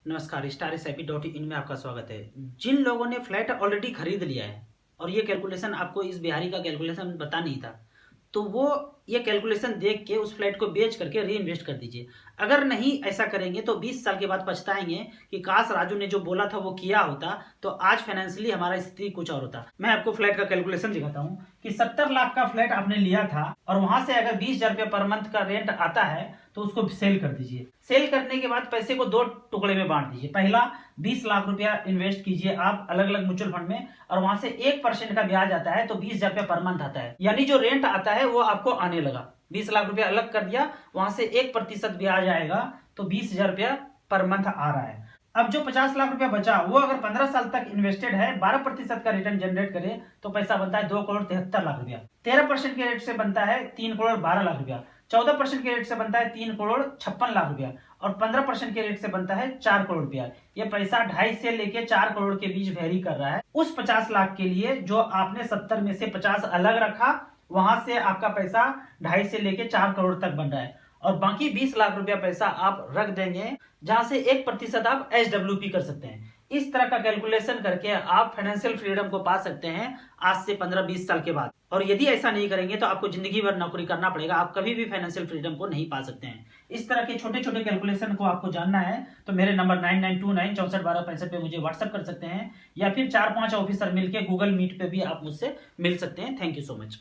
नमस्कार, star SIP.in में आपका स्वागत है। जिन लोगों ने फ्लैट ऑलरेडी खरीद लिया है और ये कैलकुलेशन आपको इस बिहारी का कैलकुलेशन पता नहीं था, तो वो ये कैलकुलेशन देख के उस फ्लैट को बेच करके री इन्वेस्ट कर दीजिए। अगर नहीं ऐसा करेंगे तो 20 साल के बाद पछताएंगे कि काश राजू ने जो बोला था वो किया होता, तो आज फाइनेंशियली हमारा स्थिति कुछ और होता। मैं आपको फ्लैट का कैलकुलेशन दिखाता हूँ कि 70 लाख का फ्लैट आपने लिया था और वहां से अगर 20,000 रुपये पर मंथ का रेंट आता है तो उसको सेल कर दीजिए। सेल करने के बाद पैसे को 2 टुकड़े में बांट दीजिए। पहला 20 लाख रुपया इन्वेस्ट कीजिए आप अलग अलग म्यूचुअल फंड में और वहां से 1% का ब्याज आता है, तो 20,000 रुपया पर मंथ आता है, यानी जो रेंट आता है वो आपको आने लगा। 20 लाख रुपया अलग कर दिया, वहां से 1% ब्याज आएगा, तो 20,000 रुपया पर मंथ आ रहा है। अब जो 50 लाख रुपया बचा वो अगर 15 साल तक इन्वेस्टेड है, 12% का रिटर्न जनरेट करे तो पैसा बनता है 2,73,00,000 रुपया। 13% के रेट से बनता है 3,12,00,000 रुपया। 14% के रेट से बनता है 3,56,00,000 रुपया और 15% के रेट से बनता है 4 करोड़ रुपया। ये पैसा 2.5 से लेके 4 करोड़ के बीच वेरी कर रहा है। उस 50 लाख के लिए जो आपने 70 में से 50 अलग रखा, वहां से आपका पैसा 2.5 से लेके 4 करोड़ तक बन रहा है और बाकी 20 लाख रुपया पैसा आप रख देंगे, जहां से 1% आप SWP कर सकते हैं। इस तरह का कैलकुलेशन करके आप फाइनेंशियल फ्रीडम को पा सकते हैं आज से 15-20 साल के बाद। और यदि ऐसा नहीं करेंगे तो आपको जिंदगी भर नौकरी करना पड़ेगा, आप कभी भी फाइनेंशियल फ्रीडम को नहीं पा सकते हैं। इस तरह के छोटे छोटे कैलकुलेशन को आपको जानना है तो मेरे नंबर 9929641265 पे मुझे व्हाट्सएप कर सकते हैं या फिर 4-5 ऑफिसर मिलकर गूगल मीट पे भी आप मुझसे मिल सकते हैं। Thank you so much.